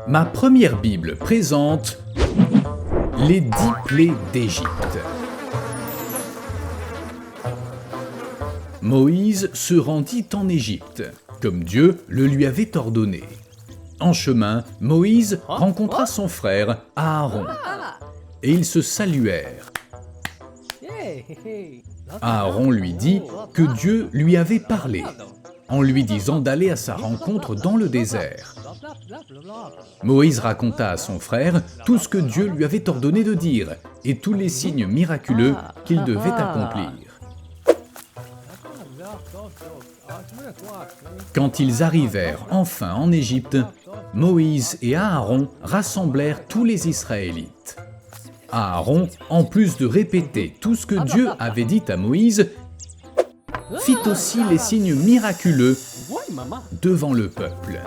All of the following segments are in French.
Ma première Bible présente les 10 plaies d'Égypte. Moïse se rendit en Égypte, comme Dieu le lui avait ordonné. En chemin, Moïse rencontra son frère Aaron, et ils se saluèrent. Aaron lui dit que Dieu lui avait parlé, en lui disant d'aller à sa rencontre dans le désert. Moïse raconta à son frère tout ce que Dieu lui avait ordonné de dire et tous les signes miraculeux qu'il devait accomplir. Quand ils arrivèrent enfin en Égypte, Moïse et Aaron rassemblèrent tous les Israélites. Aaron, en plus de répéter tout ce que Dieu avait dit à Moïse, fit aussi les signes miraculeux devant le peuple.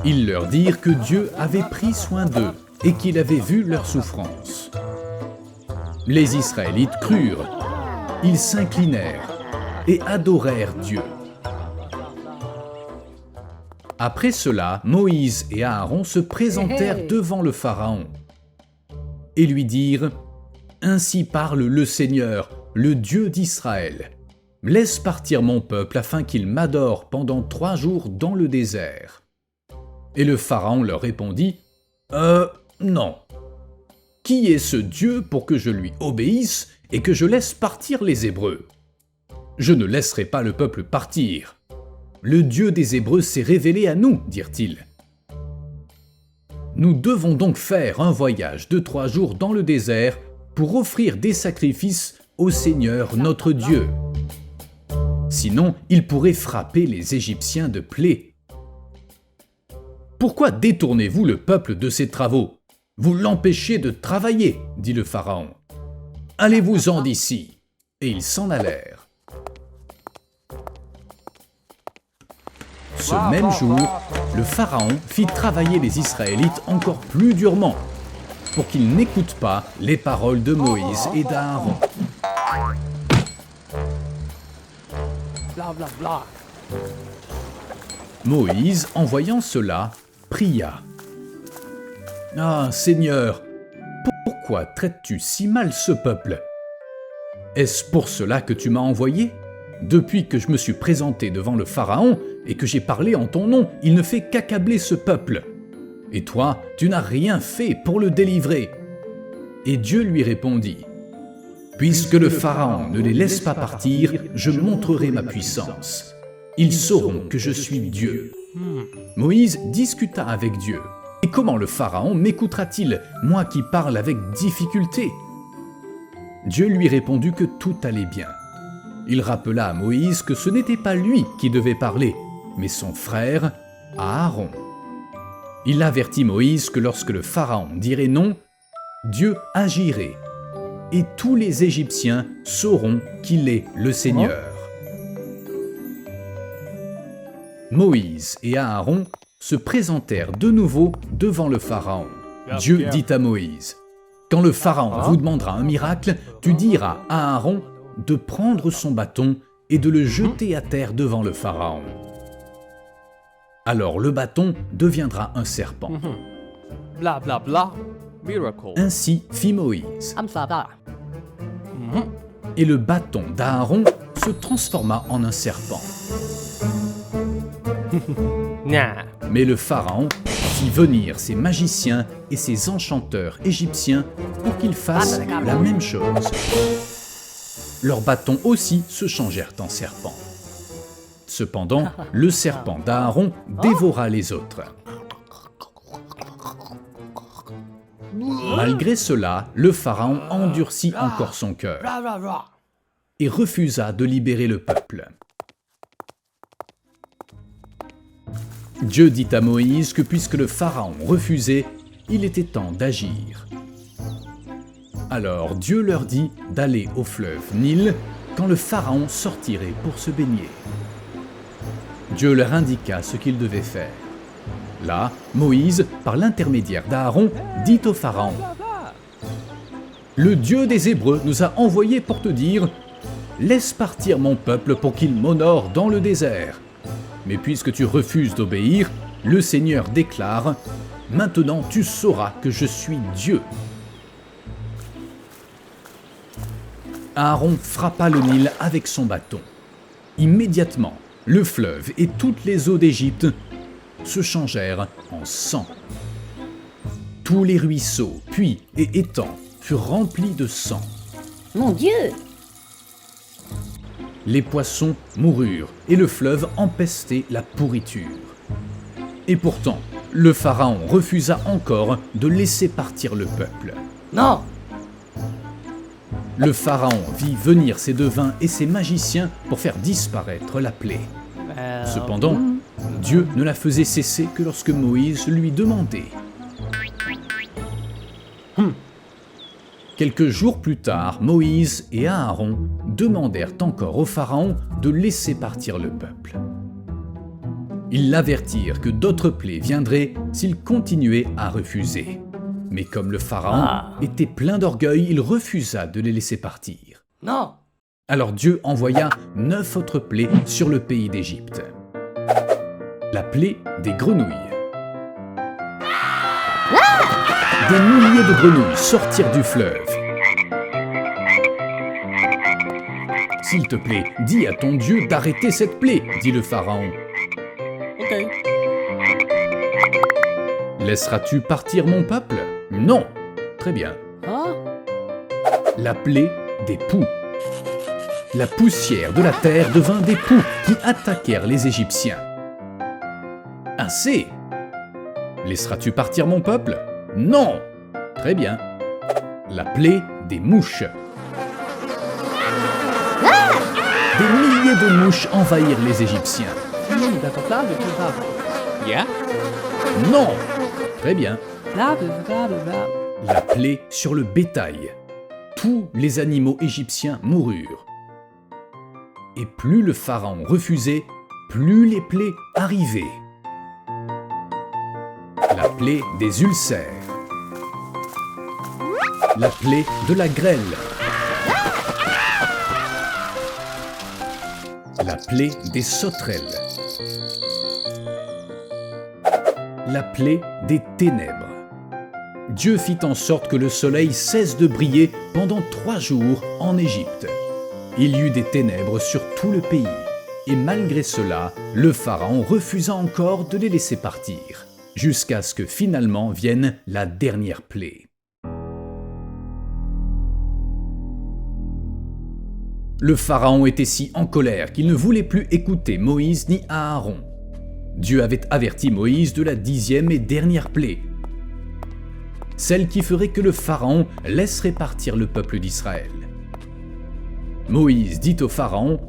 Ils leur dirent que Dieu avait pris soin d'eux et qu'il avait vu leur souffrance. Les Israélites crurent, ils s'inclinèrent et adorèrent Dieu. Après cela, Moïse et Aaron se présentèrent devant le Pharaon et lui dirent « Ainsi parle le Seigneur, le Dieu d'Israël. Laisse partir mon peuple afin qu'il m'adore pendant 3 jours dans le désert. » Et le Pharaon leur répondit « Non. Qui est ce Dieu pour que je lui obéisse et que je laisse partir les Hébreux? Je ne laisserai pas le peuple partir. Le Dieu des Hébreux s'est révélé à nous, dirent-ils. Nous devons donc faire un voyage de 3 jours dans le désert pour offrir des sacrifices au Seigneur notre Dieu. Sinon, il pourrait frapper les Égyptiens de plaies. Pourquoi détournez-vous le peuple de ses travaux? Vous l'empêchez de travailler, dit le Pharaon. Allez-vous-en d'ici. Et ils s'en allèrent. Ce même jour, le Pharaon fit travailler les Israélites encore plus durement, pour qu'ils n'écoutent pas les paroles de Moïse et d'Aaron. Moïse, en voyant cela, pria. « Ah, Seigneur, pourquoi traites-tu si mal ce peuple? Est-ce pour cela que tu m'as envoyé? Depuis que je me suis présenté devant le Pharaon et que j'ai parlé en ton nom, il ne fait qu'accabler ce peuple. Et toi, tu n'as rien fait pour le délivrer. » Et Dieu lui répondit, « Puisque le Pharaon ne les laisse pas partir, je montrerai ma puissance. Ils sauront que je suis Dieu. » Moïse discuta avec Dieu. « Et comment le Pharaon m'écoutera-t-il, moi qui parle avec difficulté ?» Dieu lui répondit que tout allait bien. Il rappela à Moïse que ce n'était pas lui qui devait parler, mais son frère Aaron. Il avertit Moïse que lorsque le Pharaon dirait non, Dieu agirait, et tous les Égyptiens sauront qu'il est le Seigneur. Moïse et Aaron se présentèrent de nouveau devant le Pharaon. Dieu dit à Moïse, « Quand le Pharaon vous demandera un miracle, tu diras à Aaron de prendre son bâton et de le jeter à terre devant le Pharaon. Alors le bâton deviendra un serpent. » Ainsi fit Moïse. Et le bâton d'Aaron se transforma en un serpent. Mais le Pharaon fit venir ses magiciens et ses enchanteurs égyptiens pour qu'ils fassent la même chose. Leurs bâtons aussi se changèrent en serpents. Cependant, le serpent d'Aaron dévora les autres. Malgré cela, le Pharaon endurcit encore son cœur et refusa de libérer le peuple. Dieu dit à Moïse que puisque le Pharaon refusait, il était temps d'agir. Alors Dieu leur dit d'aller au fleuve Nil quand le Pharaon sortirait pour se baigner. Dieu leur indiqua ce qu'ils devaient faire. Là, Moïse, par l'intermédiaire d'Aaron, dit au Pharaon Le Dieu des Hébreux nous a envoyés pour te dire « Laisse partir mon peuple pour qu'il m'honore dans le désert. » Mais puisque tu refuses d'obéir, le Seigneur déclare « Maintenant tu sauras que je suis Dieu. » Aaron frappa le Nil avec son bâton. Immédiatement, le fleuve et toutes les eaux d'Égypte se changèrent en sang. Tous les ruisseaux, puits et étangs furent remplis de sang. Mon Dieu! Les poissons moururent et le fleuve empestait la pourriture. Et pourtant, le pharaon refusa encore de laisser partir le peuple. Non! Le pharaon vit venir ses devins et ses magiciens pour faire disparaître la plaie. Cependant, Dieu ne la faisait cesser que lorsque Moïse lui demandait. Quelques jours plus tard, Moïse et Aaron demandèrent encore au pharaon de laisser partir le peuple. Ils l'avertirent que d'autres plaies viendraient s'il continuait à refuser. Mais comme le pharaon était plein d'orgueil, il refusa de les laisser partir. Non! Alors Dieu envoya 9 autres plaies sur le pays d'Égypte. La plaie des grenouilles. Des milliers de grenouilles sortirent du fleuve. « S'il te plaît, dis à ton Dieu d'arrêter cette plaie, » dit le pharaon. « Ok. »« Laisseras-tu partir mon peuple ? » ?»« Non. »« Très bien. » La plaie des poux. La poussière de la terre devint des poux qui attaquèrent les Égyptiens. « Assez. »« Laisseras-tu partir mon peuple ? » « Non. » « Très bien. » La plaie des mouches. Des milliers de mouches envahirent les Égyptiens. Yeah. Non. Très bien. Bla bla bla bla. La plaie sur le bétail. Tous les animaux égyptiens moururent. Et plus le pharaon refusait, plus les plaies arrivaient. La plaie des ulcères. La plaie de la grêle. La plaie des sauterelles. La plaie des ténèbres. Dieu fit en sorte que le soleil cesse de briller pendant 3 jours en Égypte. Il y eut des ténèbres sur tout le pays. Et malgré cela, le pharaon refusa encore de les laisser partir, jusqu'à ce que finalement vienne la dernière plaie. Le pharaon était si en colère qu'il ne voulait plus écouter Moïse ni Aaron. Dieu avait averti Moïse de la 10e et dernière plaie, celle qui ferait que le pharaon laisserait partir le peuple d'Israël. Moïse dit au pharaon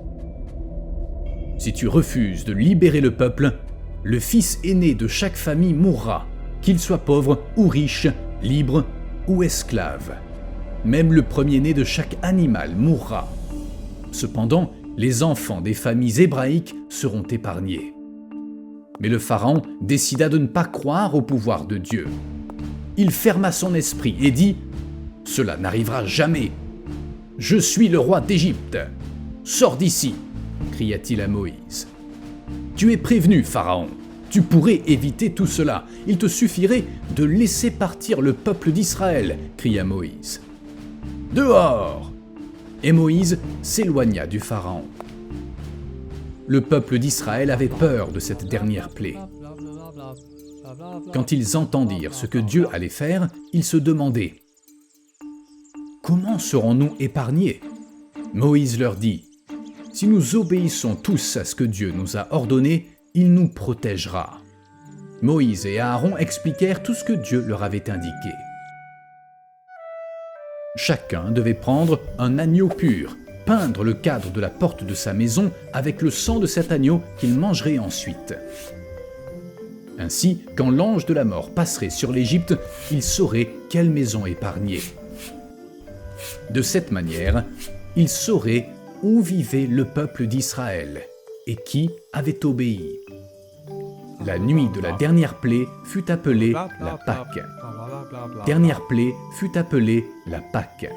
« Si tu refuses de libérer le peuple, le fils aîné de chaque famille mourra, qu'il soit pauvre ou riche, libre ou esclave. Même le premier-né de chaque animal mourra. Cependant, les enfants des familles hébraïques seront épargnés. » Mais le pharaon décida de ne pas croire au pouvoir de Dieu. Il ferma son esprit et dit « Cela n'arrivera jamais. Je suis le roi d'Égypte. Sors d'ici !» cria-t-il à Moïse. « Tu es prévenu, Pharaon. Tu pourrais éviter tout cela. Il te suffirait de laisser partir le peuple d'Israël, cria Moïse. « Dehors !» Et Moïse s'éloigna du Pharaon. Le peuple d'Israël avait peur de cette dernière plaie. Quand ils entendirent ce que Dieu allait faire, ils se demandaient « Comment serons-nous épargnés ?» Moïse leur dit « Si nous obéissons tous à ce que Dieu nous a ordonné, il nous protégera. » Moïse et Aaron expliquèrent tout ce que Dieu leur avait indiqué. Chacun devait prendre un agneau pur, peindre le cadre de la porte de sa maison avec le sang de cet agneau qu'il mangerait ensuite. Ainsi, quand l'ange de la mort passerait sur l'Égypte, il saurait quelle maison épargner. De cette manière, il saurait où vivait le peuple d'Israël et qui avait obéi. La nuit de la dernière plaie fut appelée la Pâque. dernière plaie fut appelée la Pâque.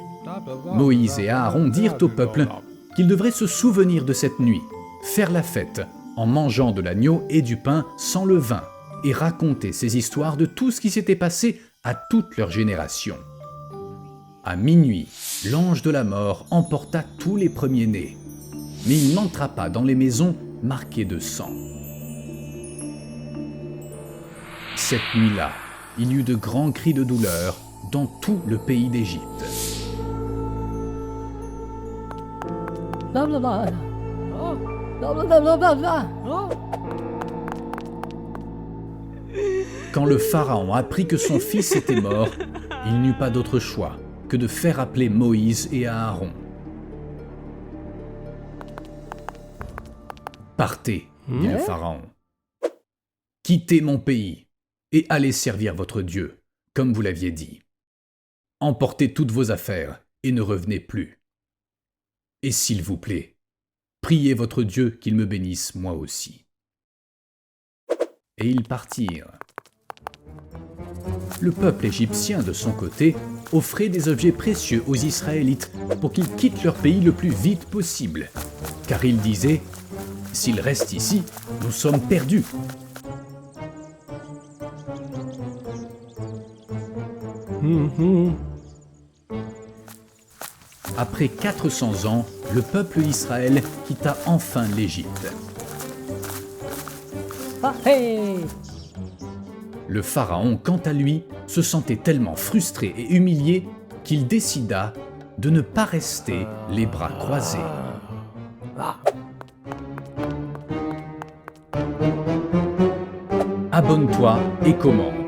Moïse et Aaron dirent au peuple qu'ils devraient se souvenir de cette nuit, faire la fête en mangeant de l'agneau et du pain sans levain, et raconter ces histoires de tout ce qui s'était passé à toute leur génération. À minuit, l'ange de la mort emporta tous les premiers-nés, mais il n'entra pas dans les maisons marquées de sang. Cette nuit-là, il y eut de grands cris de douleur dans tout le pays d'Égypte. Bla bla bla. Bla bla bla bla bla. Quand le pharaon apprit que son fils était mort, il n'eut pas d'autre choix que de faire appeler Moïse et Aaron. « Partez, dit le pharaon. Quittez mon pays et allez servir votre Dieu, comme vous l'aviez dit. Emportez toutes vos affaires et ne revenez plus. Et s'il vous plaît, priez votre Dieu qu'il me bénisse moi aussi. » Et ils partirent. Le peuple égyptien, de son côté, offrait des objets précieux aux Israélites pour qu'ils quittent leur pays le plus vite possible, car ils disaient « S'ils restent ici, nous sommes perdus. » Après 400 ans, le peuple d'Israël quitta enfin l'Égypte. Ah, hey. Le pharaon, quant à lui, se sentait tellement frustré et humilié qu'il décida de ne pas rester les bras croisés. Abonne-toi et commente.